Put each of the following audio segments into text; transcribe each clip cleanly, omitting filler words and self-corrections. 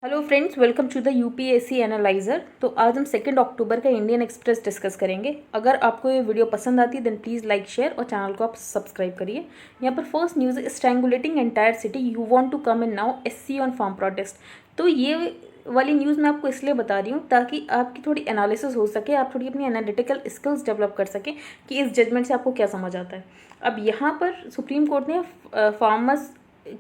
Hello friends, welcome to the UPSC analyser. तो आज हम 2 अक्टूबर का इंडियन एक्सप्रेस डिस्कस करेंगे। अगर आपको ये वीडियो पसंद आती है देन प्लीज़ लाइक शेयर और चैनल को आप सब्सक्राइब करिए। यहाँ पर फर्स्ट न्यूज़ है, strangulating entire city, you want to come in now, SC on farm protest. तो ये वाली न्यूज़ मैं आपको इसलिए बता रही हूँ ताकि आपकी थोड़ी एनालिसिस हो सके, आप थोड़ी अपनी एनालिटिकल स्किल्स डेवलप कर सकें कि इस जजमेंट से आपको क्या समझ आता है। अब यहाँ पर सुप्रीम कोर्ट ने फार्मर्स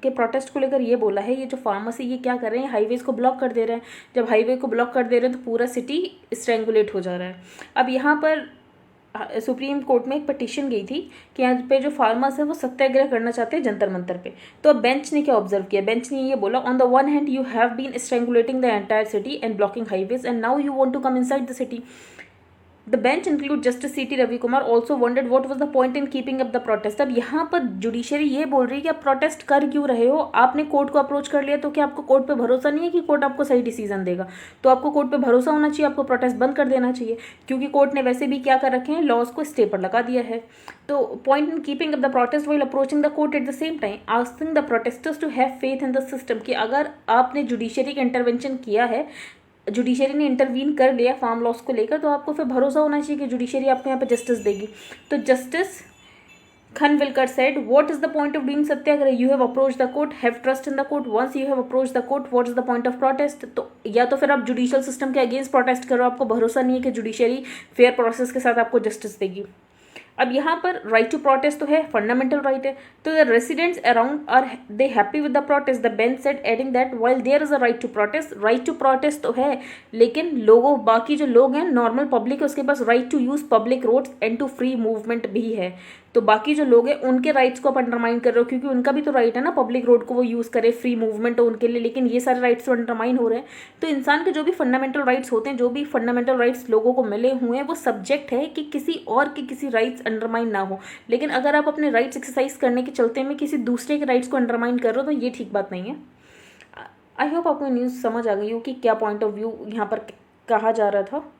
के प्रोटेस्ट को लेकर ये बोला है, ये जो फार्मर्स है ये क्या कर रहे हैं, हाईवेज को ब्लॉक कर दे रहे हैं। जब हाईवे को ब्लॉक कर दे रहे हैं तो पूरा सिटी स्ट्रेंगुलेट हो जा रहा है। अब यहाँ पर सुप्रीम कोर्ट में एक पटिशन गई थी कि यहाँ पे जो फार्मर्स हैं वो सत्याग्रह करना चाहते हैं जंतर मंतर पे। तो अब बेंच ने क्या ऑब्जर्व किया, बेंच ने ये बोला, on the one hand you have been strangulating the entire city and blocking highways and now you want to come inside the city. The bench include Justice C.T. Ravi Kumar also wondered what was the point in keeping up the protest. अब यहाँ पर judiciary ये बोल रही है कि आप protest कर क्यों रहे हो, आपने कोर्ट को अप्रोच कर लिया तो क्या आपको कोर्ट पे भरोसा नहीं है कि कोर्ट आपको सही डिसीजन देगा? तो आपको कोर्ट पे भरोसा होना चाहिए, आपको प्रोटेस्ट बंद कर देना चाहिए, क्योंकि कोर्ट ने वैसे भी क्या कर रखे हैं, लॉज को स्टे पर लगा दिया है। तो point in keeping up the protest while approaching the court at the same time asking the protesters to have faith in the system, कि अगर आपने जुडिशरी का इंटरवेंशन किया है, जुडिशरी ने इंटरवीन कर लिया फार्म लॉस को लेकर, तो आपको फिर भरोसा होना चाहिए कि जुडिशरी आपको यहाँ पे जस्टिस देगी। तो justice Khanwilkar said, what is the point of doing Satyagraha? You have approached the court, have trust in the court. Once you have approached the court, what is the point of protest? तो या तो फिर आप judicial system के against protest करो, आपको भरोसा नहीं है कि जुडिशरी फेयर प्रोसेस के साथ आपको जस्टिस देगी। अब यहाँ पर राइट टू प्रोटेस्ट तो है, फंडामेंटल राइट है। तो the residents around are they happy with the protest, the bench said, adding that while there is a right to protest तो है, लेकिन लोगों, बाकी जो लोग हैं, नॉर्मल पब्लिक है, उसके पास right to use public roads and to free movement भी है। तो बाकी जो लोग हैं उनके राइट्स को आप अंडरमाइन कर रहे हो, क्योंकि उनका भी तो राइट है ना, पब्लिक रोड को वो यूज़ करे, फ्री मूवमेंट हो उनके लिए, लेकिन ये सारे राइट्स तो अंडरमाइन हो रहे हैं। तो इंसान के जो भी फंडामेंटल राइट्स होते हैं, जो भी फंडामेंटल राइट्स लोगों को मिले हुए हैं, वो सब्जेक्ट है कि किसी और के किसी राइट्स अंडरमाइन ना हो। लेकिन अगर आप अपने राइट्स एक्सरसाइज करने के चलते में किसी दूसरे के राइट्स को अंडरमाइन कर रहे हो तो ये ठीक बात नहीं है। आई होप आपको न्यूज़ समझ आ गई हो कि क्या पॉइंट ऑफ व्यू यहाँ पर कहा जा रहा था।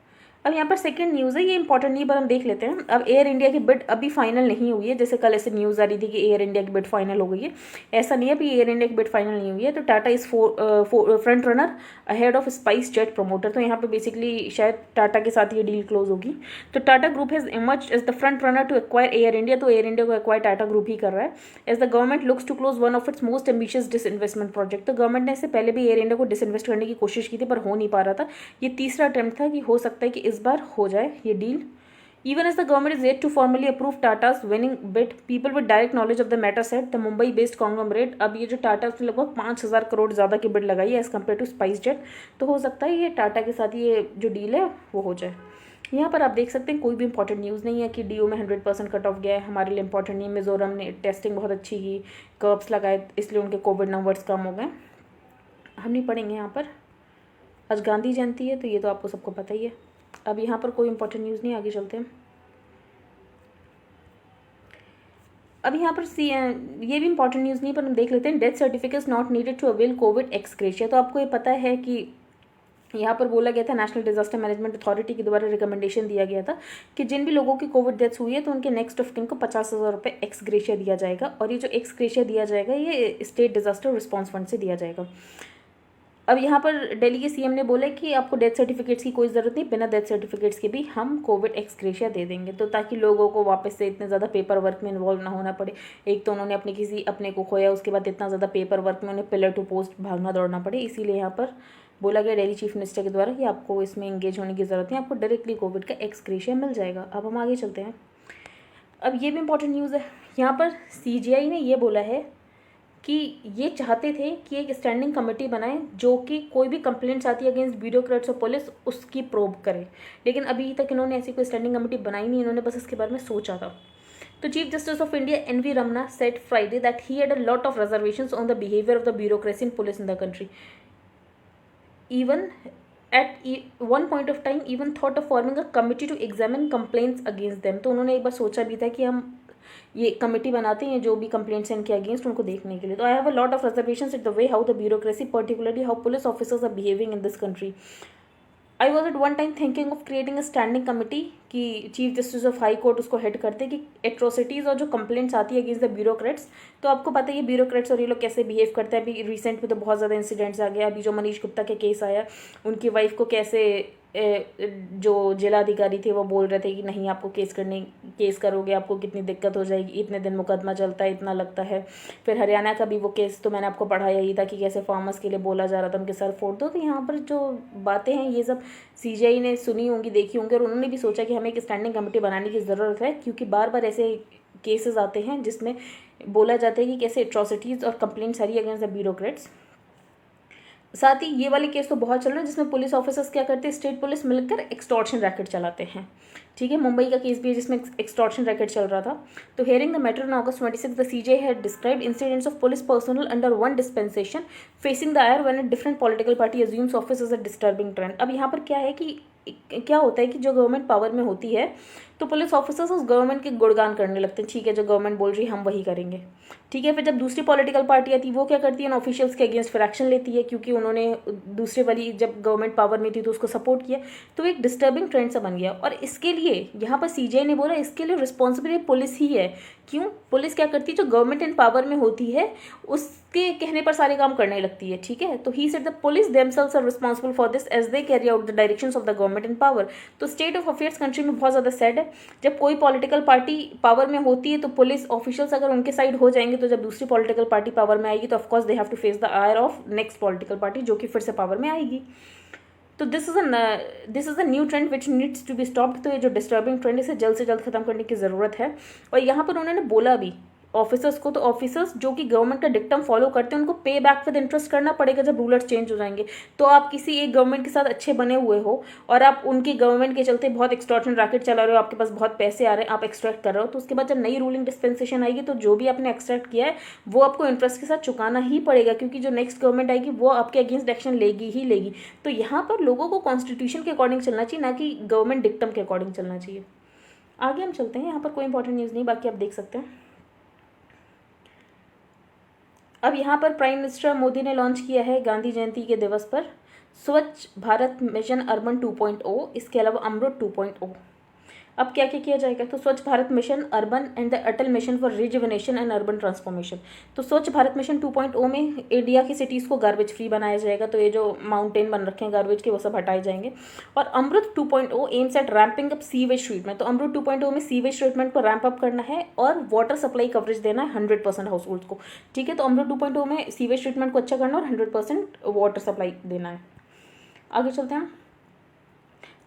अब यहाँ पर सेकंड न्यूज़ है, ये इंपॉर्टेंट नहीं पर हम देख लेते हैं। अब एयर इंडिया की बिड अभी फाइनल नहीं हुई है, जैसे कल ऐसे न्यूज़ आ रही थी कि एयर इंडिया की बिड फाइनल हो गई है। ऐसा नहीं है, अभी एयर इंडिया की बिड फाइनल नहीं हुई है। तो Tata is front runner ahead of spice jet promoter. तो यहाँ पे बेसिकली शायद टाटा के साथ ये डील क्लोज होगी। तो Tata group has emerged as the front runner to acquire Air India. तो एयर इंडिया को एक्वायर टाटा ग्रुप ही कर रहा है। As the government looks to close one of its most ambitious disinvestment project. तो गवर्नमेंट ने इससे पहले भी एयर इंडिया को डिसइन्वेस्ट करने की कोशिश की थी पर हो नहीं पा रहा था। ये तीसरा अटेम्प्ट था कि हो सकता है कि इस बार हो जाए ये deal. Even as the government is yet to formally approve Tata's winning bid, people with direct knowledge of the matter said the Mumbai-based conglomerate, अब ये जो टाटा उसने लगभग 5,000 करोड़ ज़्यादा की बिड लगाई है as compare to SpiceJet. तो हो सकता है ये टाटा के साथ ये जो डील है वो हो जाए। यहाँ पर आप देख सकते हैं कोई भी इंपॉर्टेंट न्यूज़ नहीं है कि डीओ में 100% कट ऑफ गया है, हमारे लिए इंपॉर्टेंट नहीं है। मिजोरम ने टेस्टिंग बहुत अच्छी की, कर्ब्स लगाए, इसलिए उनके कोविड नंबर्स कम हो गए। हम नहीं पढ़ेंगे यहाँ पर। आज गांधी जयंती है तो ये तो आपको सबको पता ही है। अब यहाँ पर कोई इंपॉर्टेंट न्यूज़ नहीं, आगे चलते हैं। अब यहाँ पर ये भी इंपॉर्टेंट न्यूज़ नहीं पर हम देख लेते हैं। Death certificates not needed to avail covid ex gratia. तो आपको ये पता है कि यहाँ पर बोला गया था, नेशनल डिजास्टर मैनेजमेंट अथॉरिटी के द्वारा रिकमेंडेशन दिया गया था कि जिन भी लोगों की कोविड डेथ्स हुई है तो उनके नेक्स्ट ऑफ किन को 50,000 रुपये एक्स ग्रेशिया दिया जाएगा। और ये जो एक्स ग्रेशिया दिया जाएगा ये स्टेट डिजास्टर रिस्पॉन्स फंड से दिया जाएगा। अब यहाँ पर दिल्ली के सीएम ने बोला कि आपको डेथ सर्टिफिकेट्स की कोई ज़रूरत नहीं, बिना डेथ सर्टिफिकेट्स के भी हम कोविड एक्स ग्रेशिया दे देंगे। तो ताकि लोगों को वापस से इतने ज़्यादा पेपर वर्क में इन्वॉल्व ना होना पड़े। एक तो उन्होंने अपने को खोया, उसके बाद इतना ज़्यादा पेपर वर्क में उन्हें पिलर टू पोस्ट भागना दौड़ना पड़े, इसीलिए यहाँ पर बोला गया दिल्ली चीफ मिनिस्टर के द्वारा कि आपको इसमें इंगेज होने की ज़रूरत नहीं, आपको डायरेक्टली कोविड का एक्स ग्रेशिया मिल जाएगा। अब हम आगे चलते हैं। अब ये भी इंपॉर्टेंट न्यूज़ है। यहाँ पर सीजीआई ने ये बोला है कि ये चाहते थे कि एक स्टैंडिंग कमेटी बनाए जो कि कोई भी कंप्लेंट्स आती है अगेंस्ट ब्यूरोक्रेट्स और पुलिस उसकी प्रोब करे, लेकिन अभी तक इन्होंने ऐसी कोई स्टैंडिंग कमेटी बनाई नहीं, इन्होंने बस इसके बारे में सोचा था। तो chief justice of India NV Ramana said Friday that he had a lot of reservations on the behaviour of the bureaucracy and police in the country. Even at one point of time even thought of forming a committee to examine complaints against them. तो उन्होंने एक बार सोचा भी था कि हम ये committee बनाते हैं जो भी कंप्लेंट्स हैं इनके अगेंस्ट उनको देखने के लिए। तो I have a lot of reservations at the way how the bureaucracy particularly how police officers are behaving in this country. I was at one time thinking of creating a standing committee कि chief justice of high court उसको head करते कि atrocities और जो complaints आती है against the bureaucrats, तो आपको पता है ये ब्यूरोक्रेट्स और ये लोग कैसे बिहेव करते हैं। अभी रिसेंट में तो बहुत ज़्यादा इंसिडेंट्स आ गया। अभी जो मनीष गुप्ता के केस आया, उनकी वाइफ को कैसे जो जिलाधिकारी थे वो बोल रहे थे कि नहीं आपको केस करोगे आपको कितनी दिक्कत हो जाएगी, इतने दिन मुकदमा चलता है, इतना लगता है। फिर हरियाणा का भी वो केस तो मैंने आपको पढ़ाया ही था कि कैसे फार्मर्स के लिए बोला जा रहा था उनके सर फोड़ दो। तो यहाँ पर जो बातें हैं ये सब सीजीआई ने सुनी होंगी, देखी होंगी, और उन्होंने भी सोचा कि हमें एक स्टैंडिंग कमेटी बनाने की ज़रूरत है, क्योंकि बार बार ऐसे केसेस आते हैं जिसमें बोला जाता है कि कैसे एट्रोसिटीज़ और कंप्लेंट्स सारी अगेंस्ट द ब्यूरोक्रेट्स। साथ ही ये वाले केस तो बहुत चल रहे हैं जिसमें पुलिस ऑफिसर्स क्या करते हैं, स्टेट पुलिस मिलकर एक्सटॉर्शन रैकेट चलाते हैं। ठीक है, मुंबई का केस भी है जिसमें एक्सटॉर्शन रैकेट चल रहा था। तो hearing the matter on August 26 the CJ had described incidents of police personnel under one dispensation facing the ire when a different political party assumes office as a disturbing trend. अब यहाँ पर क्या है कि क्या होता है कि जो गवर्नमेंट पावर में होती है तो पुलिस ऑफिसर्स उस गवर्नमेंट के गुणगान करने लगते हैं। ठीक है, जो गवर्नमेंट बोल रही है हम वही करेंगे। ठीक है, फिर जब दूसरी पॉलिटिकल पार्टी आती है वो क्या करती है, उन ऑफिशियल्स के अगेंस्ट फिर एक्शन लेती है, क्योंकि उन्होंने दूसरे वाली जब गवर्नमेंट पावर में थी तो उसको सपोर्ट किया। तो एक डिस्टर्बिंग ट्रेंड सा बन गया, और इसके लिए यहाँ पर सीजीआई ने बोला इसके लिए रिस्पॉन्सिबिलिटी पुलिस ही है। क्यों? पुलिस क्या करती है, जो गवर्नमेंट इन पावर में होती है उसके कहने पर सारे काम करने लगती है। ठीक है, तो he said the police themselves are responsible for this as they carry out the directions of the government in power. तो स्टेट ऑफ अफेयर्स कंट्री में बहुत ज़्यादा सैड है। जब कोई पॉलिटिकल पार्टी पावर में होती है तो पुलिस ऑफिशियल्स अगर उनके साइड हो जाएंगे, तो जब दूसरी पॉलिटिकल पार्टी पावर में आएगी तो of course they have to face the ire of next political party जो कि फिर से पावर में आएगी। तो this is a new trend which needs to be stopped. तो ये जो डिस्टर्बिंग ट्रेंड इसे जल्द से जल्द खत्म करने की ज़रूरत है। और यहाँ पर उन्होंने बोला भी ऑफिसर्स को, तो ऑफिसर्स जो कि गवर्नमेंट का डिक्टम फॉलो करते हैं उनको पे बैक विद इंटरेस्ट करना पड़ेगा जब रूलर्स चेंज हो जाएंगे। तो आप किसी एक गवर्नमेंट के साथ अच्छे बने हुए हो और आप उनकी गवर्नमेंट के चलते बहुत एक्सटॉर्शन रैकेट चला रहे हो, आपके पास बहुत पैसे आ रहे हैं, आप एक्सट्रैक्ट कर रहे हो, तो उसके बाद जब नई रूलिंग डिस्पेंसेशन आएगी तो जो भी आपने एक्सट्रैक्ट किया है वो आपको इंटरेस्ट के साथ चुकाना ही पड़ेगा, क्योंकि जो नेक्स्ट गवर्नमेंट आएगी वो आपके अगेंस्ट एक्शन लेगी ही लेगी। तो यहाँ पर लोगों को कॉन्स्टिट्यूशन के अकॉर्डिंग चलना चाहिए, ना कि गवर्नमेंट डिक्टम के अकॉर्डिंग चलना चाहिए। आगे हम चलते हैं, यहाँ पर कोई इंपॉर्टेंट न्यूज़ नहीं, बाकी आप देख सकते हैं। अब यहाँ पर प्राइम मिनिस्टर मोदी ने लॉन्च किया है गांधी जयंती के दिवस पर स्वच्छ भारत मिशन अर्बन 2.0, इसके अलावा अमृत 2.0। अब क्या क्या किया जाएगा, तो स्वच्छ Bharat mission urban and the Atal mission for rejuvenation and urban transformation. तो स्वच्छ भारत मिशन 2.0 में इंडिया की सिटीज़ को गार्बेज फ्री बनाया जाएगा। तो ये जो माउंटेन बन रखे हैं गार्बेज के वो सब हटाए जाएंगे। और अमृत 2.0 aims at ramping up sewage treatment. तो अमृत 2.0 में सीवेज ट्रीटमेंट को रैम्प अप करना है और वाटर सप्लाई कवरेज देना है 100% हाउस होल्ड को। ठीक है, तो अमृत 2.0 में सीवेज ट्रीटमेंट को अच्छा करना और 100% वाटर सप्लाई देना है। आगे चलते हैं।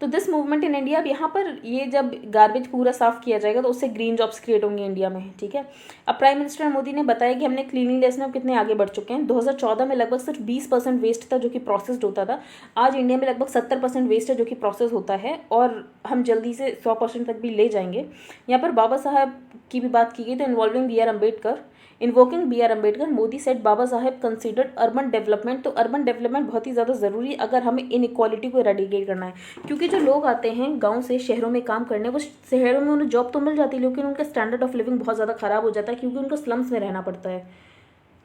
तो दिस मूवमेंट इन इंडिया, अब यहाँ पर ये जब गार्बेज पूरा साफ किया जाएगा तो उससे ग्रीन जॉब्स क्रिएट होंगे इंडिया में। ठीक है, अब प्राइम मिनिस्टर मोदी ने बताया कि हमने क्लीनिंगनेस में कितने आगे बढ़ चुके हैं। 2014 में लगभग सिर्फ 20% वेस्ट था जो कि प्रोसेस्ड होता था। आज इंडिया में लगभग 70% वेस्ट है जो कि प्रोसेस होता है, और हम जल्दी से 100% तक भी ले जाएंगे। यहाँ पर बाबा साहब की भी बात की गई, तो involving B R Ambedkar, invoking B R Ambedkar, Modi said Baba Saheb considered urban development. तो अर्बन डेवलपमेंट बहुत ही ज़्यादा ज़रूरी है अगर हमें इनइक्वालिटी को एराडिकेट करना है, क्योंकि जो लोग आते हैं गांव से शहरों में काम करने, वो शहरों में उन्हें जॉब तो मिल जाती है लेकिन उनका स्टैंडर्ड ऑफ लिविंग बहुत ज़्यादा ख़राब हो जाता है, क्योंकि उनको स्लम्स में रहना पड़ता है।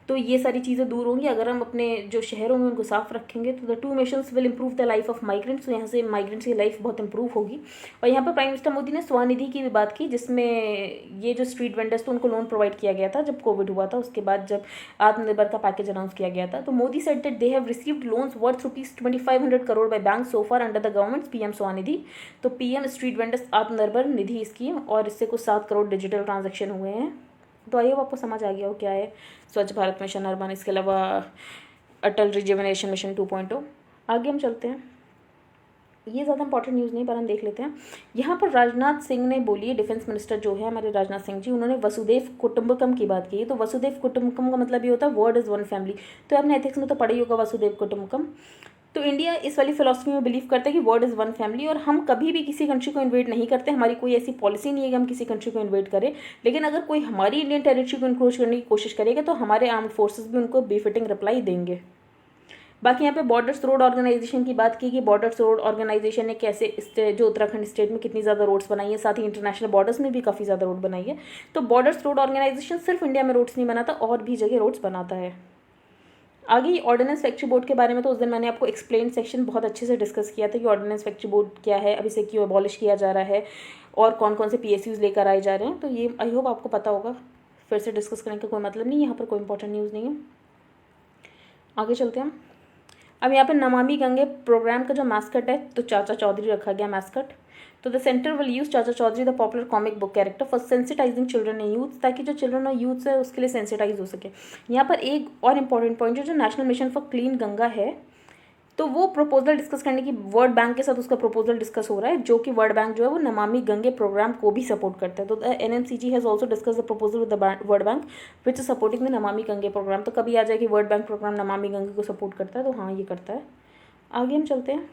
तो ये सारी चीज़ें दूर होंगी अगर हम अपने जो शहरों में उनको साफ रखेंगे। तो the two missions will improve the life of migrants. तो यहाँ से माइग्रेंट्स की लाइफ बहुत इंप्रूव होगी। और यहाँ पर प्राइम मिनिस्टर मोदी ने स्वनिधि की भी बात की, जिसमें ये जो स्ट्रीट वेंडर्स तो उनको लोन प्रोवाइड किया गया था जब कोविड हुआ था, उसके बाद जब आत्मनिर्भर का पैकेज अनाउंस किया गया था। तो Modi said that they have received loans worth ₹2500 crore by bank so far under the government PM Svanidhi. तो PM street vendors Atmanirbhar Nidhi scheme, और इससे कुछ 7 करोड़ डिजिटल ट्रांजेक्शन हुए हैं। तो आइए आपको समझ आ गया हो क्या है स्वच्छ भारत मिशन अर्बन, इसके अलावा अटल रिजुविनेशन मिशन 2.0। आगे हम चलते हैं। ये ज़्यादा इंपॉर्टेंट न्यूज़ नहीं पर हम देख लेते हैं। यहाँ पर राजनाथ सिंह ने बोली है, डिफेंस मिनिस्टर जो है हमारे राजनाथ सिंह जी, उन्होंने वसुदेव कुटुंबकम की बात की है। तो वसुदेव कुटुंबकम का मतलब ये होता है वर्ड इज़ वन फैमिली। तो आपने एथिक्स में तो पढ़ा ही होगा वसुदेव कुटुंबकम। तो इंडिया इस वाली फिलॉसफी में बिलीव करता है कि वर्ड इज़ वन फैमिली, और हम कभी भी किसी कंट्री को इन्वेट नहीं करते। हमारी कोई ऐसी पॉलिसी नहीं है कि हम किसी कंट्री को इन्वेट करें, लेकिन अगर कोई हमारी इंडियन टेरिटरी को इनक्रोच करने की कोशिश करेगा तो हमारे आर्म्ड फोर्सेस भी उनको बेफिटिंग रिप्लाई देंगे। बाकी यहाँ पे बॉर्डर्स रोड ऑर्गेनाइजेशन की बात की कि बॉर्डर्स रोड ऑर्गेनाइजेशन ने कैसे जो उत्तराखंड स्टेट में कितनी ज़्यादा रोड्स बनाई है, साथ ही इंटरनेशनल बॉर्डर्स में भी काफ़ी ज़्यादा रोड बनाई है। तो बॉर्डर्स रोड ऑर्गेनाइजेशन सिर्फ इंडिया में रोड्स नहीं बनाता, और भी जगह रोड्स बनाता है। आगे ऑर्डिनेंस फैक्ट्री बोर्ड के बारे में तो उस दिन मैंने आपको एक्सप्लेन सेक्शन बहुत अच्छे से डिस्कस किया था कि ऑर्डिनेंस फैक्ट्री बोर्ड क्या है, अभी से क्यों अबॉलिश किया जा रहा है और कौन कौन से PSUs लेकर आए जा रहे हैं। तो ये आई होप आपको पता होगा, फिर से डिस्कस करने का कोई मतलब नहीं, यहाँ पर कोई इंपॉर्टेंट न्यूज़ नहीं है। आगे चलते हैं हम। अब यहाँ पर नमामि गंगे प्रोग्राम का जो मैस्कट है तो चाचा चौधरी रखा गया मैस्कट। तो the centre will use Chacha Chaudhary the popular comic book character for sensitising children and youth, ताकि जो चिल्ड्रन और यूथ है उसके लिए सेंसिटाइज हो सके। यहाँ पर एक और इम्पॉर्टेंट पॉइंट जो national mission for clean Ganga है, तो वो प्रपोजल डिस्कस करने की वर्ल्ड बैंक के साथ उसका प्रपोजल डिस्कस हो रहा है, जो कि वर्ल्ड बैंक जो है वो नमामि गंगे प्रोग्राम को भी सपोर्ट करता है। तो NMCG has also discuss the proposal with the world bank which is supporting the Namami Gange programme. तो कभी आ जाए कि world bank programme Namami Gange को सपोर्ट करता है, तो हाँ ये करता है। आगे हम चलते हैं।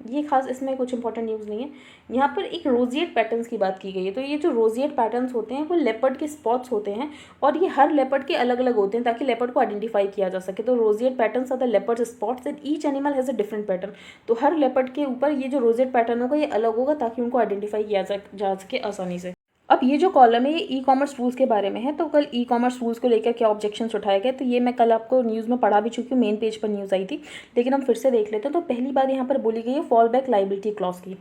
ये खास इसमें कुछ इंपॉर्टेंट न्यूज़ नहीं है। यहाँ पर एक रोजिएट पैटर्न्स की बात की गई है। तो ये जो रोजिएट पैटर्न्स होते हैं वो लेपर्ड के स्पॉट्स होते हैं और ये हर लेपर्ड के अलग अलग होते हैं ताकि लेपर्ड को आइडेंटिफाई किया जा सके। तो rosette patterns are the leopard spots and each animal has a different pattern. तो हर लेपर्ड के ऊपर ये जो रोजिएट पैटर्न होगा ये अलग होगा ताकि उनको आइडेंटिफाई किया जा सके आसानी से। अब ये जो कॉलम है ये ई-कॉमर्स रूल्स के बारे में है। तो कल ई-कॉमर्स रूल्स को लेकर क्या ऑब्जेक्शंस उठाए गए, तो ये मैं कल आपको न्यूज़ में पढ़ा भी चुकी हूँ, मेन पेज पर न्यूज़ आई थी, लेकिन हम फिर से देख लेते हैं। तो पहली बात यहाँ पर बोली गई है फॉल बैक लाइबिलिटी क्लॉज की।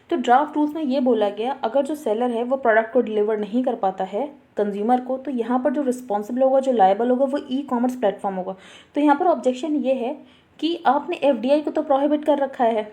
तो ड्राफ्ट रूल्स में ये बोला गया अगर जो सेलर है वो प्रोडक्ट को डिलीवर नहीं कर पाता है कंज्यूमर को, तो यहाँ पर जो रिस्पॉन्सिबल होगा, जो लायबल होगा, वो ई-कॉमर्स प्लेटफॉर्म होगा। तो यहाँ पर ऑब्जेक्शन ये है कि आपने FDI को तो प्रोहिबिट कर रखा है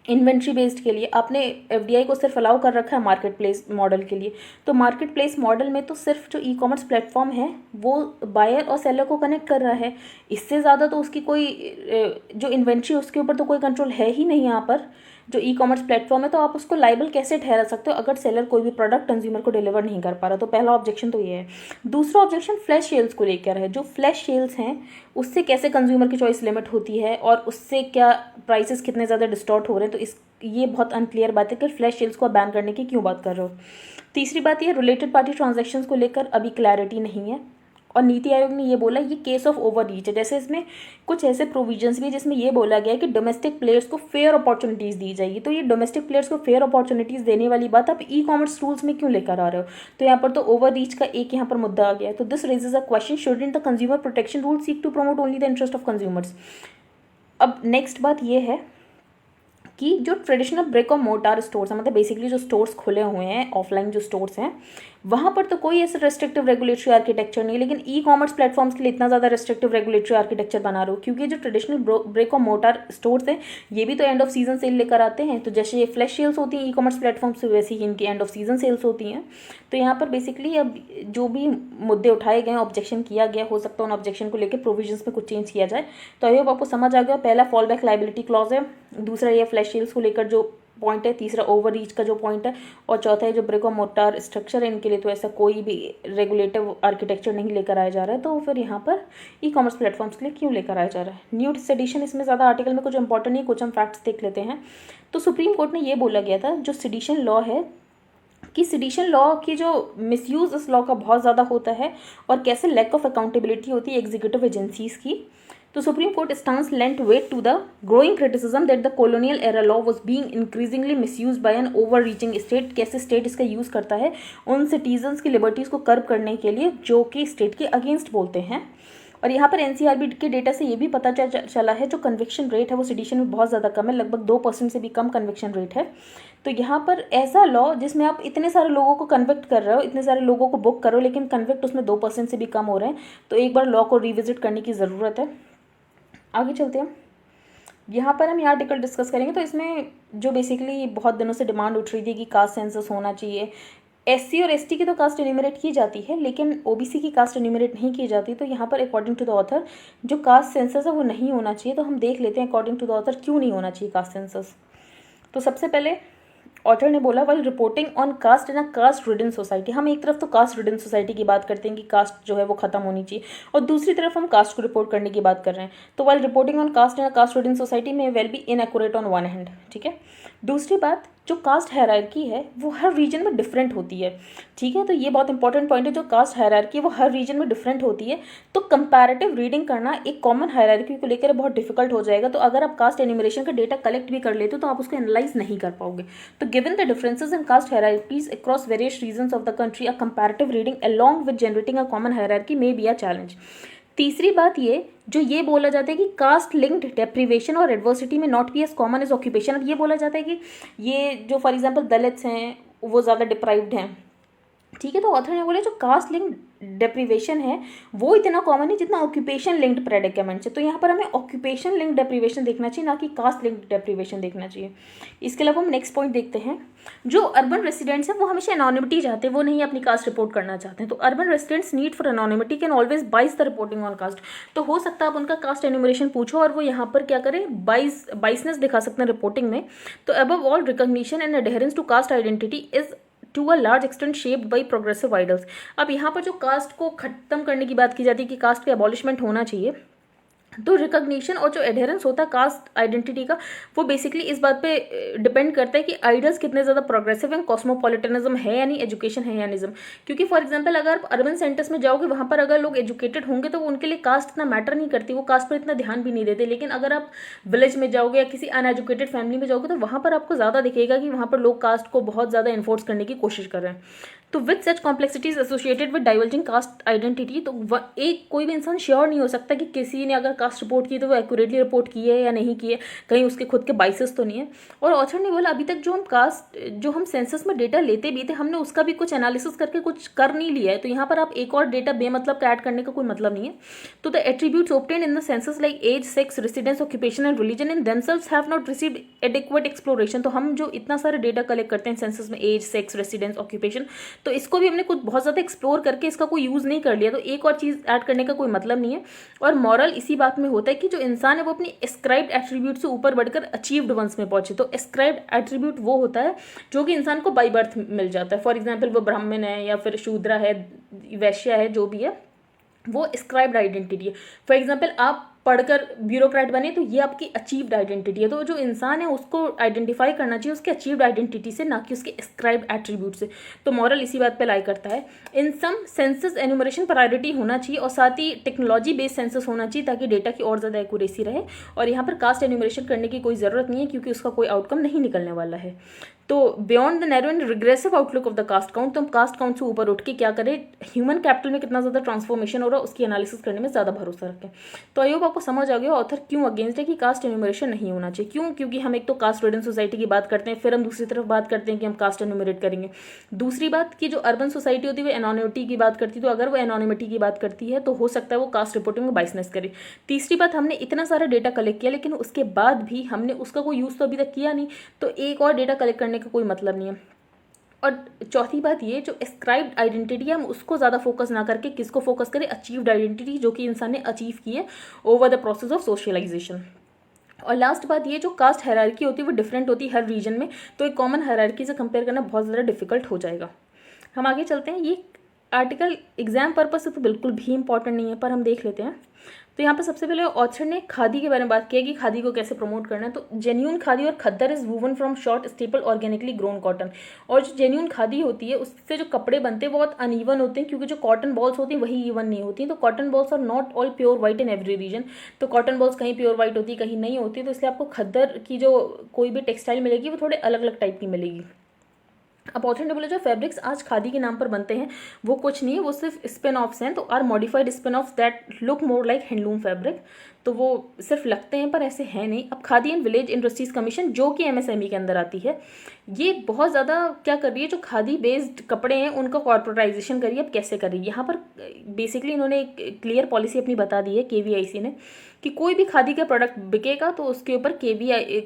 इन्वेंट्री बेस्ड के लिए, आपने FDI को सिर्फ अलाउ कर रखा है मार्केट प्लेस मॉडल के लिए। तो मार्केट प्लेस मॉडल में तो सिर्फ जो ई-कॉमर्स प्लेटफॉर्म है वो बायर और सेलर को कनेक्ट कर रहा है, इससे ज़्यादा तो उसकी कोई जो इन्वेंट्री उसके ऊपर तो कोई कंट्रोल है ही नहीं। यहाँ पर जो ई-कॉमर्स प्लेटफॉर्म है तो आप उसको लाइबल कैसे ठहरा सकते हो अगर सेलर कोई भी प्रोडक्ट कंज्यूमर को डिलीवर नहीं कर पा रहा। तो पहला ऑब्जेक्शन तो ये है। दूसरा ऑब्जेक्शन फ्लैश सेल्स को लेकर है। जो फ्लैश सेल्स हैं उससे कैसे कंज्यूमर की चॉइस लिमिट होती है और उससे क्या प्राइसेस कितने ज़्यादा डिस्टॉर्ट हो रहे हैं, तो ये बहुत अनक्लियर बात है कि फ्लैश सेल्स को बैन करने की क्यों बात कर रहे हो। तीसरी बात ये रिलेटेड पार्टी ट्रांजैक्शंस को लेकर अभी क्लैरिटी नहीं है और नीति आयोग ने ये बोला ये केस ऑफ ओवर रीच है। जैसे इसमें कुछ ऐसे प्रोविजंस भी जिसमें ये बोला गया है कि डोमेस्टिक प्लेयर्स को फेयर अपॉर्चुनिटीज़ दी जाएगी। तो ये डोमेस्टिक प्लेयर्स को फेयर अपॉर्चुनिटीज़ देने वाली बात आप ई-कॉमर्स रूल्स में क्यों लेकर आ रहे हो। तो यहाँ पर तो ओवर रीच का एक यहाँ पर मुद्दा आ गया है। तो this raises a question, shouldn't the consumer protection rule seek to promote only the interest of consumers. अब नेक्स्ट बात ये है कि जो ट्रेडिशनल ब्रिक और मोर्टार स्टोर्स हैं, मतलब बेसिकली जो स्टोर्स खुले हुए हैं ऑफलाइन जो स्टोर्स हैं, वहाँ पर तो कोई ऐसा रेस्ट्रिक्टिव रेगुलेटरी आर्किटेक्चर नहीं है, लेकिन ई-कॉमर्स प्लेटफॉर्म्स के लिए इतना ज़्यादा रेस्ट्रिक्टिव रेगुलेटरी आर्किटेक्चर बना रहे हो क्योंकि जो ट्रेडिशनल ब्रिक और मोर्टार स्टोर्स हैं ये भी तो एंड ऑफ सीजन सेल लेकर आते हैं। तो जैसे ये फ्लैश सेल्स होती हैं ई-कॉमर्स प्लेटफॉर्म से, वैसे ही इनकी एंड ऑफ सीजन सेल्स होती हैं। तो यहाँ पर बेसिकली अब जो भी मुद्दे उठाए गए ऑब्जेक्शन किया गया, हो सकता है उन ऑब्जेक्शन को लेकर प्रोविजंस में कुछ चेंज किया जाए। तो आई होप आपको समझ आ गया। पहला फॉल बैक लाइबिलिटी क्लॉज है, दूसरा ये फ्लैश सेल्स को लेकर जो पॉइंट है, तीसरा ओवर रीच का जो पॉइंट है, और चौथा है जो ब्रिक और मोर्टार स्ट्रक्चर है इनके लिए तो ऐसा कोई भी रेगुलेटिव आर्किटेक्चर नहीं लेकर आया जा रहा है। तो फिर यहाँ पर ई-कॉमर्स प्लेटफॉर्म्स के लिए क्यों लेकर आया जा रहा है। न्यू सेडिशन, इसमें ज़्यादा आर्टिकल में कुछ इंपॉर्टेंट नहीं, कुछ हम फैक्ट्स देख लेते हैं। तो सुप्रीम कोर्ट ने ये बोला गया था जो सेडिशन लॉ है कि सेडिशन लॉ की जो मिसयूज़ इस लॉ का बहुत ज़्यादा होता है और कैसे लैक ऑफ अकाउंटेबिलिटी होती है एग्जीक्यूटिव एजेंसीज की। तो Supreme Court stance lent weight to the growing criticism that the colonial era law was being increasingly misused by an over reaching state. कैसे स्टेट इसका यूज़ करता है उन सिटीजन्स की लिबर्टीज़ को कर्ब करने के लिए जो कि स्टेट के अगेंस्ट बोलते हैं। और यहाँ पर NCRB के डेटा से ये भी पता चला है जो कन्विक्शन रेट है वो सेडिशन में बहुत ज़्यादा कम है, लगभग 2% से भी कम कन्विक्शन रेट है। तो यहाँ पर ऐसा लॉ जिसमें आप इतने सारे लोगों को कन्विक्ट कर रहे हो, इतने सारे लोगों को बुक कर रहे हो, लेकिन कन्विक्ट उसमें 2% से भी कम हो रहे हैं, तो एक बार लॉ को रिविजिट करने की ज़रूरत है। आगे चलते हैं। यहाँ पर हम ये आर्टिकल डिस्कस करेंगे। तो इसमें जो बेसिकली बहुत दिनों से डिमांड उठ रही थी कि कास्ट सेंसस होना चाहिए। SC और ST की तो कास्ट एन्यूमरेट की जाती है लेकिन OBC की कास्ट एन्यूमरेट नहीं की जाती। तो यहाँ पर अकॉर्डिंग टू द ऑथर जो कास्ट सेंसस है वो नहीं होना चाहिए। तो हम देख लेते हैं अकॉर्डिंग टू द ऑथर क्यों नहीं होना चाहिए कास्ट सेंसस। तो सबसे पहले ऑथर ने बोला while reporting on caste in a caste ridden society. हम एक तरफ तो कास्ट रिडन सोसाइटी की बात करते हैं कि कास्ट जो है वो खत्म होनी चाहिए, और दूसरी तरफ हम कास्ट को रिपोर्ट करने की बात कर रहे हैं। तो while reporting on caste in a caste ridden society में well be inaccurate on one hand, ठीक है। दूसरी बात जो कास्ट हायरार्की है वो हर रीजन में डिफरेंट होती है, ठीक है। तो ये बहुत इंपॉर्टेंट पॉइंट है, जो कास्ट हायरार्की है वो हर रीजन में डिफरेंट होती है। तो कंपैरेटिव रीडिंग करना एक कॉमन हायरार्की को लेकर बहुत डिफिकल्ट हो जाएगा। तो अगर आप कास्ट एनिमरेशन का डेटा कलेक्ट भी कर लेते हो तो आप उसको एनालाइज नहीं कर पाओगे। तो given the differences in caste hierarchies across various regions of the country, a comparative reading along with generating a common hierarchy may be a challenge। तीसरी बात ये बोला जाता है कि कास्ट लिंक्ड डेप्रीवेशन और adversity may not be as common as occupation. अब ये बोला जाता है कि ये जो फॉर एग्जांपल दलित्स हैं वो ज़्यादा डिप्राइव्ड हैं, ठीक है। तो ऑथर ने बोला जो कास्ट लिंक्ड डेप्रीवेशन है वो इतना कॉमन है जितना ऑक्यूपेशन लिंक्ड प्रेडिकेमेंट्स है। तो यहाँ पर हमें ऑक्यूपेशन लिंक्ड डेप्रीवेशन देखना चाहिए, ना कि कास्ट लिंक्ड डेप्रीवेशन देखना चाहिए। इसके अलावा हम नेक्स्ट पॉइंट देखते हैं। जो अर्बन रेसिडेंट्स हैं वो हमेशा एनोनिमिटी चाहते हैं, वो नहीं अपनी कास्ट रिपोर्ट करना चाहते हैं। तो urban residents need for anonymity can always बाइस द रिपोर्टिंग ऑन कास्ट। तो हो सकता है आप उनका कास्ट एन्यूमरेशन पूछो और वो यहाँ पर क्या करें, बाइसनेस दिखा सकते हैं रिपोर्टिंग में। तो above all recognition and adherence to caste identity is to a large extent shaped by progressive idols. अब यहाँ पर जो कास्ट को खत्म करने की बात की जाती है कि कास्ट का एबॉलिशमेंट होना चाहिए, तो रिकॉग्निशन और जो एडहेरेंस होता है कास्ट आइडेंटिटी का वो बेसिकली इस बात पे डिपेंड करता है कि आइडल्स कितने ज़्यादा प्रोग्रेसिव हैं, कॉस्मोपॉलिटनिज्म है या नहीं, एजुकेशन है या निज्म। क्योंकि फॉर एग्जांपल अगर आप अर्बन सेंटर्स में जाओगे वहाँ पर अगर लोग एजुकेटेड होंगे तो उनके लिए कास्ट इतना मैटर नहीं करती, वो कास्ट पर इतना ध्यान भी नहीं देते। लेकिन अगर आप विलेज में जाओगे या किसी अनएजुकेटेड फैमिली में जाओगे तो वहाँ पर आपको ज़्यादा दिखेगा कि वहाँ पर लोग कास्ट को बहुत ज़्यादा इन्फोर्स करने की कोशिश कर रहे हैं। तो with such complexities associated with diverging cast identity, तो कोई भी इंसान श्योर नहीं हो सकता कि किसी ने अगर कास्ट रिपोर्ट की तो वो एक्यूरेटली रिपोर्ट की है या नहीं की है, कहीं उसके खुद के बाइसेस तो नहीं है। और ऑथर ने बोला अभी तक जो हम सेंसस में डेटा लेते भी थे हमने उसका भी कुछ एनालिसिस करके कुछ कर नहीं लिया है। तो यहाँ पर आप एक और डेटा बेमतलब का ऐड करने का कोई मतलब नहीं है। तो the attributes obtained in the census like age, sex, residence, occupation and religion in themselves have not received adequate exploration. तो हम जो इतना सारे डेटा कलेक्ट करते हैं सेंसस में, एज, सेक्स, रेसिडेंस, ऑक्यूपेशन, तो इसको भी हमने कुछ बहुत ज़्यादा एक्सप्लोर करके इसका कोई यूज़ नहीं कर लिया। तो एक और चीज़ ऐड करने का कोई मतलब नहीं है। और मॉरल इसी बात में होता है कि जो इंसान है वो अपनी एस्क्राइब्ड एट्रीब्यूट से ऊपर बढ़कर अचीव्ड वंस में पहुंचे। तो एस्क्राइब्ड एट्रीब्यूट वो होता है जो कि इंसान को बाई बर्थ मिल जाता है। फॉर एग्जाम्पल वो ब्राह्मण है या फिर शूद्रा है, वैश्य है, जो भी है वो एस्क्राइब्ड आइडेंटिटी है। फॉर एग्जाम्पल आप पढ़कर ब्यूरोक्रेट बने तो ये आपकी अचीव्ड आइडेंटिटी है। तो जो इंसान है उसको आइडेंटिफाई करना चाहिए उसके अचीव्ड आइडेंटिटी से, ना कि उसके एस्क्राइब्ड एट्रीब्यूट से। तो मॉरल इसी बात पे लाई करता है। इन सम सेंसस एनुमरेशन प्रायोरिटी होना चाहिए और साथ ही टेक्नोलॉजी बेस्ड सेंसस होना चाहिए ताकि डेटा की और ज़्यादा एक्यूरेसी रहे। और यहाँ पर कास्ट एनुमरेशन करने की कोई ज़रूरत नहीं है क्योंकि उसका कोई आउटकम नहीं निकलने वाला है। तो beyond the narrow and regressive outlook of the caste count, तो हम कास्ट काउंट से ऊपर उठ के क्या करें, ह्यूमन कैपिटल में कितना ज़्यादा ट्रांसफॉर्मेशन हो रहा है उसकी एनालिसिस करने में ज़्यादा भरोसा रखें। तो आई होप आपको समझ आ गया ऑथर क्यों अगेंस्ट है कि कास्ट एन्यूमरेशन नहीं होना चाहिए। क्यों? क्योंकि हम एक तो कास्ट रिडन सोसाइटी की बात करते हैं, फिर हम दूसरी तरफ बात करते हैं कि हम कास्ट एन्यूमरेट करेंगे। दूसरी बात कि जो अर्बन सोसाइटी होती है वो एनोनिमिटी की बात करती है, तो अगर वो एनोनिमिटी की बात करती है तो हो सकता है वो कास्ट रिपोर्टिंग में बाइसनेस करे। तीसरी बात, हमने इतना सारा डेटा कलेक्ट किया लेकिन उसके बाद भी हमने उसका कोई यूज़ तो अभी तक किया नहीं, तो एक और डेटा कलेक्ट करने का कोई मतलब नहीं है। और चौथी बात ये, जो एस्क्राइब्ड आइडेंटिटी है हम उसको ज़्यादा फोकस ना करके किसको फोकस करें, अचीव्ड आइडेंटिटी जो कि इंसान ने अचीव की है over the process of socialisation. और लास्ट बात ये, जो कास्ट हायरार्की होती है वो डिफरेंट होती है हर रीजन में, तो एक कॉमन हायरार्की से कंपेयर करना बहुत ज़्यादा डिफिकल्ट हो जाएगा। हम आगे चलते हैं। ये आर्टिकल एग्जाम पर्पज से तो बिल्कुल भी इंपॉर्टेंट नहीं है पर हम देख लेते हैं। तो यहाँ पर सबसे पहले ऑथर ने खादी के बारे में बात की है कि खादी को कैसे प्रमोट करना है। तो जेन्यून खादी और khaddar is woven from short staple organically grown cotton. और जो जेन्यून खादी होती है उससे जो कपड़े बनते हैं बहुत अनइवन होते हैं क्योंकि जो कॉटन बॉल्स होती हैं वही इवन नहीं होती। तो cotton balls are not all pure white in every region. तो कॉटन बॉल्स कहीं प्योर वाइट होती है कहीं नहीं होती, तो इसलिए आपको खद्दर की जो कोई भी टेक्सटाइल मिलेगी वो थोड़े अलग अलग टाइप की मिलेगी। अब ऑथर ने बोला जो फैब्रिक्स आज खादी के नाम पर बनते हैं वो कुछ नहीं है, वो सिर्फ स्पिन ऑफ्स हैं, तो are modified spin off that look more like handloom fabric. तो वो सिर्फ लगते हैं पर ऐसे हैं नहीं। अब khadi and village industries commission जो कि एमएसएमई के अंदर आती है, ये बहुत ज़्यादा क्या कर रही है, जो खादी बेस्ड कपड़े हैं उनका कॉर्पोरेटाइजेशन करिए। अब कैसे करिए, यहाँ पर बेसिकली इन्होंने एक क्लियर पॉलिसी अपनी बता दी है केवीआईसी ने कि कोई भी खादी का प्रोडक्ट बिकेगा तो उसके ऊपर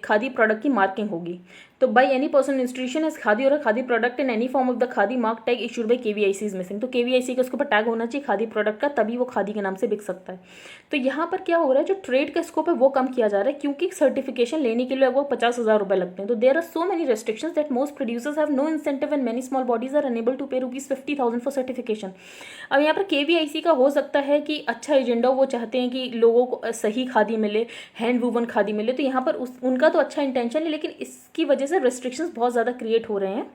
खादी प्रोडक्ट की मार्किंग होगी। तो by any person institution is khadi और khadi product in any form of the khadi mark tag issued by KVIC is missing. तो केवीआईसी का उसके ऊपर टैग होना चाहिए खादी प्रोडक्ट का, तभी वो खादी के नाम से बिक सकता है। तो यहाँ पर क्या हो रहा है, जो ट्रेड का स्कोप है वो कम किया जा रहा है क्योंकि सर्टिफिकेशन लेने के लिए वो 50,000 रुपये लगते हैं। तो there are so many restrictions that most producers have no incentive and many small bodies are unable to pay ₹50,000 for certification. अब यहाँ पर केवीआईसी का हो सकता है कि अच्छा एजेंडा, वो चाहते हैं कि लोगों को सही खादी मिले, हैंड वूवन खादी मिले, तो यहाँ पर उनका तो अच्छा इंटेंशन है लेकिन इसकी वजह से रेस्ट्रिक्शंस बहुत ज़्यादा क्रिएट हो रहे हैं।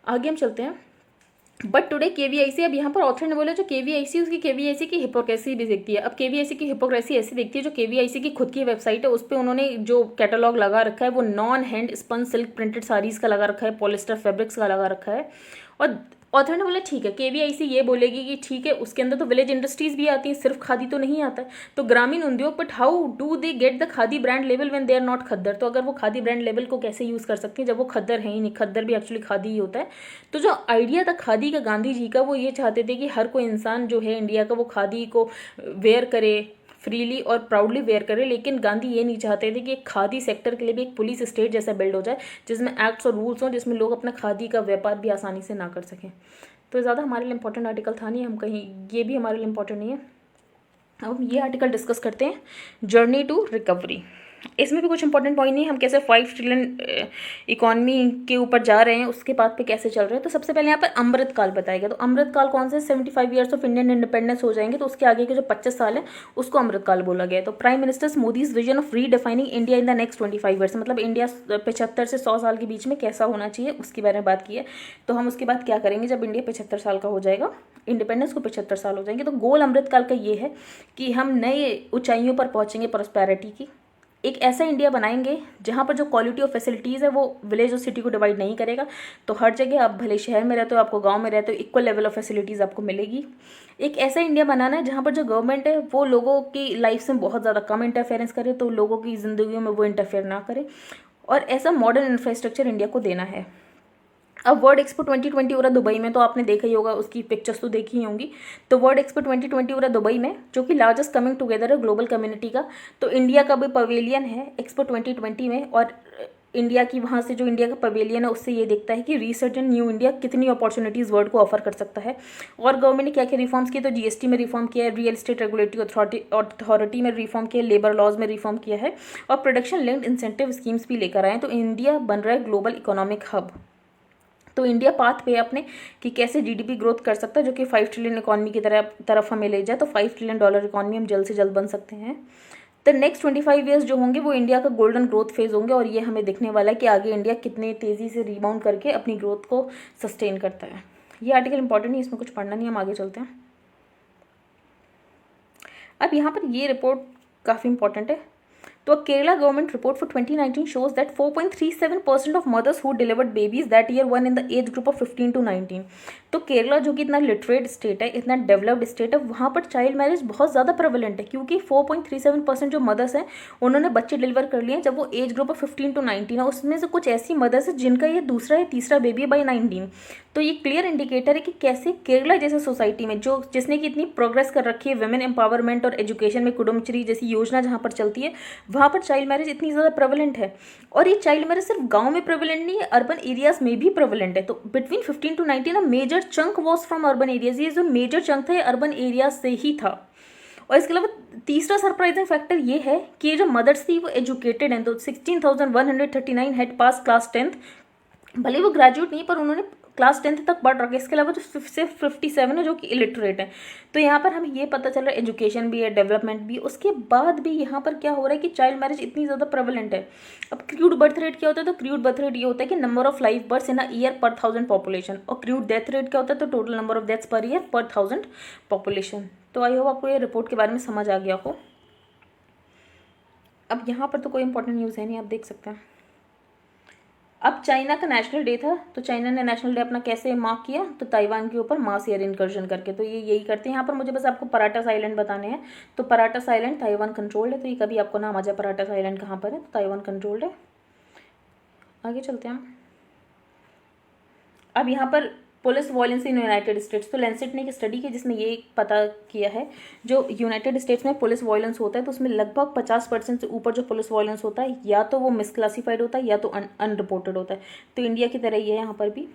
आगे हम चलते हैं। बट टुडे केवीआईसी, अब यहाँ पर ऑथर ने बोला जो केवीआईसी उसकी केवीआईसी की हिपोक्रेसी भी देखती है। अब केवीआईसी की हिपोक्रेसी ऐसी देखती है, जो केवीआईसी की खुद की वेबसाइट है उस पर उन्होंने जो कैटलॉग लगा रखा है वो non hand spun silk printed saris का लगा रखा है, पॉलिस्टर फैब्रिक्स का लगा रखा है। ऑथर ने बोला ठीक है, केवीआईसी ये बोलेगी कि ठीक है उसके अंदर तो विलेज इंडस्ट्रीज भी आती है, सिर्फ खादी तो नहीं आता है, तो ग्रामीण उद्योग, but how do they get the khadi brand level when they are not khaddar. तो अगर वो खादी ब्रांड लेवल को कैसे यूज़ कर सकते हैं जब वो खद्दर है ही नहीं, खद्दर भी एक्चुअली खादी ही होता है। तो जो आइडिया था खादी का गांधी जी का, वो ये चाहते थे कि हर कोई इंसान जो है इंडिया का वो खादी को वेयर करे, फ्रीली और प्राउडली वेयर करे, लेकिन गांधी ये नहीं चाहते थे कि एक खादी सेक्टर के लिए भी एक पुलिस स्टेट जैसा बिल्ड हो जाए जिसमें एक्ट्स और रूल्स हों, जिसमें लोग अपना खादी का व्यापार भी आसानी से ना कर सकें। तो ज़्यादा हमारे लिए इंपॉर्टेंट आर्टिकल था नहीं, हम कहीं ये भी हमारे लिए इंपॉर्टेंट नहीं है। अब हम ये आर्टिकल डिस्कस करते हैं, जर्नी टू रिकवरी। इसमें भी कुछ इंपॉर्टेंट पॉइंट नहीं, हम कैसे 5 ट्रिलियन इकॉनमी के ऊपर जा रहे हैं, उसके बाद पे कैसे चल रहे हैं। तो सबसे पहले यहाँ पर अमृतकाल बताया गया। तो अमृतकाल कौन सा है, 75 ईयर्स ऑफ इंडियन इंडिपेंडेंस हो जाएंगे तो उसके आगे के जो 25 साल है उसको अमृतकाल बोला गया है। तो prime minister Modi's vision of redefining India in the next 25 years, मतलब इंडिया 75 से 100 साल के बीच में कैसा होना चाहिए उसके बारे में बात की है। तो हम उसके बाद क्या करेंगे जब इंडिया 75 साल का हो जाएगा, इंडिपेंडेंस को 75 साल हो जाएंगे। तो गोल अमृतकाल का ये है कि हम नए ऊंचाइयों पर पहुंचेंगे प्रॉस्पेरिटी की, एक ऐसा इंडिया बनाएंगे जहाँ पर जो क्वालिटी ऑफ फैसिलिटीज़ है वो विलेज और सिटी को डिवाइड नहीं करेगा। तो हर जगह आप भले शहर में रहते हो, आपको गांव में रहते हो, इक्वल लेवल ऑफ फैसिलिटीज़ आपको मिलेगी। एक ऐसा इंडिया बनाना है जहाँ पर जो गवर्नमेंट है वो लोगों की लाइफ में बहुत ज़्यादा कम इंटरफेरेंस करे, तो लोगों की ज़िंदगियों में वो इंटरफेयर ना करे, और ऐसा मॉडर्न इंफ्रास्ट्रक्चर इंडिया को देना है। अब वर्ल्ड एक्सपो 2020 हो रहा दुबई में, तो आपने देखा ही होगा, उसकी पिक्चर्स तो देखी ही होंगी। तो वर्ल्ड एक्सपो 2020 हो रहा दुबई में, जो कि लार्जेस्ट कमिंग टुगेदर है ग्लोबल कम्युनिटी का। तो इंडिया का भी पवेलियन है एक्सपो 2020 में, और इंडिया की वहाँ से जो इंडिया का पवेलियन है उससे ये दिखता है कि रिसर्जेंट न्यू इंडिया कितनी अपॉर्चुनिटीज़ वर्ल्ड को ऑफर कर सकता है। और गवर्नमेंट ने क्या क्या रिफॉर्म्स किए, तो जीएसटी में रिफॉर्म किया है, रियल एस्टेट रेगुलेटरी अथॉरिटी में रिफॉर्म किया है, लेबर लॉज में रिफॉर्म किया है, और प्रोडक्शन लिंक्ड इंसेंटिव स्कीम्स भी लेकर आए हैं। तो इंडिया बन रहा है ग्लोबल इकोनॉमिक हब। तो इंडिया पाथ पे है अपने कि कैसे जीडीपी ग्रोथ कर सकता है, जो कि 5 ट्रिलियन इकॉनमी की तरफ हमें ले जाए। तो $5 ट्रिलियन इकॉनमी हम जल्द से जल्द बन सकते हैं। तो नेक्स्ट 25 ईयर्स जो होंगे वो इंडिया का गोल्डन ग्रोथ फेज होंगे, और ये हमें दिखने वाला है कि आगे इंडिया कितने तेज़ी से रिबाउंड करके अपनी ग्रोथ को सस्टेन करता है। ये आर्टिकल इंपॉर्टेंट है, इसमें कुछ पढ़ना नहीं, हम आगे चलते हैं। अब यहाँ पर ये रिपोर्ट काफ़ी इंपॉर्टेंट है। तो a Kerala government report for 2019 shows that 4.37% of mothers who delivered babies that year were in the age group of 15 to 19। तो केरला जो कि इतना लिटरेट स्टेट है, इतना डेवलप्ड स्टेट है, वहाँ पर चाइल्ड मैरिज बहुत ज़्यादा प्रेवलेंट है, क्योंकि 4.37% जो मदर्स हैं उन्होंने बच्चे डिलीवर कर लिए जब वो एज ग्रुप ऑफ 15 to 19 है। उसमें से कुछ ऐसी मदर्स है जिनका ये दूसरा या तीसरा बेबी है बाई 19। तो ये क्लियर इंडिकेटर है कि कैसे केरला जैसे सोसाइटी में जिसने की इतनी प्रोग्रेस कर रखी है वुमेन एम्पावरमेंट और एजुकेशन में, कुडुम्बश्री जैसी योजना जहाँ पर चलती है, वहाँ पर चाइल्ड मैरिज इतनी ज़्यादा प्रेवलेंट है। और ये चाइल्ड मैरिज सिर्फ गांव में प्रेवलेंट नहीं है, अर्बन एरियाज में भी प्रेवलेंट है। तो between 15 to 19 major chunk was from urban areas. ये जो मेजर चंक था ये अर्बन एरियाज से ही था। और इसके अलावा तीसरा सरप्राइजिंग फैक्टर ये है कि ये जो मदर्स थी वो एजुकेटेड हैं। तो 16,139 हैड पास क्लास 10th, भले वो ग्रेजुएट नहीं पर उन्होंने क्लास 10th तक पढ़ रखे। इसके अलावा जो सिर्फ 57 है जो कि इलिटरेट है। तो यहाँ पर हमें ये पता चल रहा है एजुकेशन भी है, डेवलपमेंट भी। उसके बाद भी यहाँ पर क्या हो रहा है कि चाइल्ड मैरिज इतनी ज़्यादा प्रेवलेंट है। अब क्रूड बर्थ रेट क्या होता है, तो क्रूड बर्थ रेट ये होता है कि number of live birth in a year पर 1000 पॉपुलेशन। और क्रूड डेथ रेट क्या होता है, तो total number of deaths per year पर 1000 पॉपुलेशन। तो आई होप आपको ये रिपोर्ट के बारे में समझ आ गया हो। अब यहाँ पर तो कोई इंपॉर्टेंट न्यूज़ है नहीं, आप देख सकते हैं। अब चाइना का नेशनल डे था, तो चाइना ने नेशनल डे अपना कैसे मार्क किया, तो ताइवान के ऊपर मास एयर इंकर्जन करके। तो ये यही करते हैं। यहाँ पर मुझे बस आपको पराटस आइलैंड बताने हैं। तो पराटस आइलैंड ताइवान कंट्रोल्ड है। तो ये कभी आपको नाम आ जाए पराटस आइलैंड कहाँ पर है, तो ताइवान कंट्रोल्ड है। आगे चलते हैं। अब यहाँ पर police violence in United states. तो लैंसेट ने एक स्टडी की जिसमें ये पता किया है जो यूनाइटेड स्टेट्स में पुलिस वायलेंस होता है तो उसमें लगभग 50% से ऊपर जो पुलिस वायलेंस होता है या तो वो मिसक्लासीफाइड होता है या तो अनरिपोर्टेड होता है। तो इंडिया की तरह ही है यहाँ पर भी,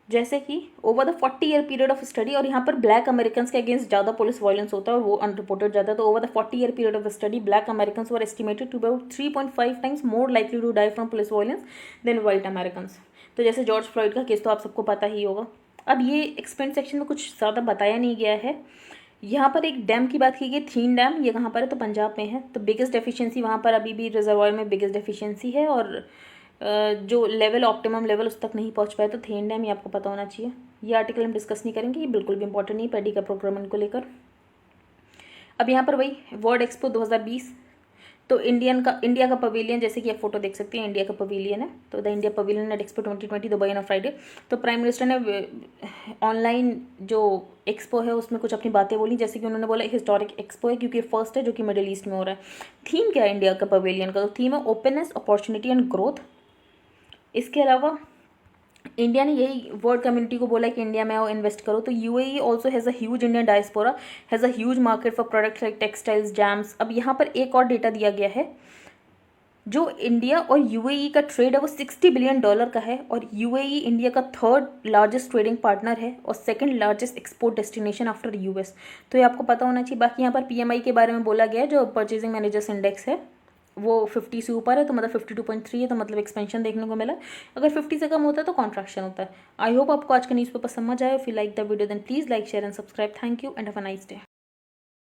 जैसे कि over the 40 year period of study. और यहाँ पर ब्लैक अमेरिकन के अगेंस्ट ज़्यादा पुलिस वायलेंस होता है और वो अनरिपोर्टेड ज़्यादा। तो over the 40 year period of study black American were estimated to about 3.5 times more likely to die from police violence than white American. तो जैसे जॉर्ज फ्लॉयड का केस तो आप सबको पता ही होगा। अब ये एक्सपेंड सेक्शन में कुछ ज़्यादा बताया नहीं गया है। यहाँ पर एक डैम की बात की गई, थीन डैम। ये कहाँ पर है, तो पंजाब में है। तो बिगेस्ट डेफिशिएंसी वहाँ पर अभी भी रिजर्वायर में बिगेस्ट डेफिशिएंसी है और जो लेवल ऑप्टिमम लेवल उस तक नहीं पहुँच पाया। तो थीन डैम ये आपको पता होना चाहिए। ये आर्टिकल हम डिस्कस नहीं करेंगे, ये बिल्कुल भी इंपॉर्टेंट नहीं पैडी का प्रोक्योरमेंट को लेकर। अब यहाँ पर वही वर्ल्ड एक्सपो 2020। तो इंडिया का पवेलियन, जैसे कि आप फोटो देख सकते हैं, इंडिया का पवेलियन है। तो the India pavilion at Expo 2020 Dubai on Friday. तो प्राइम मिनिस्टर ने ऑनलाइन जो एक्सपो है उसमें कुछ अपनी बातें बोली, जैसे कि उन्होंने बोला हिस्टोरिक एक्सपो है क्योंकि फर्स्ट है जो कि मिडिल ईस्ट में हो रहा है। थीम क्या है इंडिया का पवेलियन का? तो थीम है ओपननेस, अपॉर्चुनिटी एंड ग्रोथ। इसके अलावा इंडिया ने यही वर्ल्ड कम्युनिटी को बोला कि इंडिया में आओ, इन्वेस्ट करो। तो UAE also has a huge Indian diaspora, has a huge market for products like textiles, gems. अब यहाँ पर एक और डेटा दिया गया है, जो इंडिया और यूएई का ट्रेड है वो $60 बिलियन का है, और यूएई इंडिया का थर्ड लार्जेस्ट ट्रेडिंग पार्टनर है और second largest export destination after US. तो ये आपको पता होना चाहिए। बाकी यहाँ पर पीएमआई के बारे में बोला गया है, जो परचेजिंग मैनेजर्स इंडेक्स है वो 50 से ऊपर है, तो मतलब 52.3 है, तो मतलब एक्सपेंशन देखने को मिला। अगर 50 से कम होता है तो कॉन्ट्रैक्शन होता है। आई होप आपको आज का न्यूज़पेपर समझ आए। If you like the video then please like, share and subscribe. Thank you and have a nice day.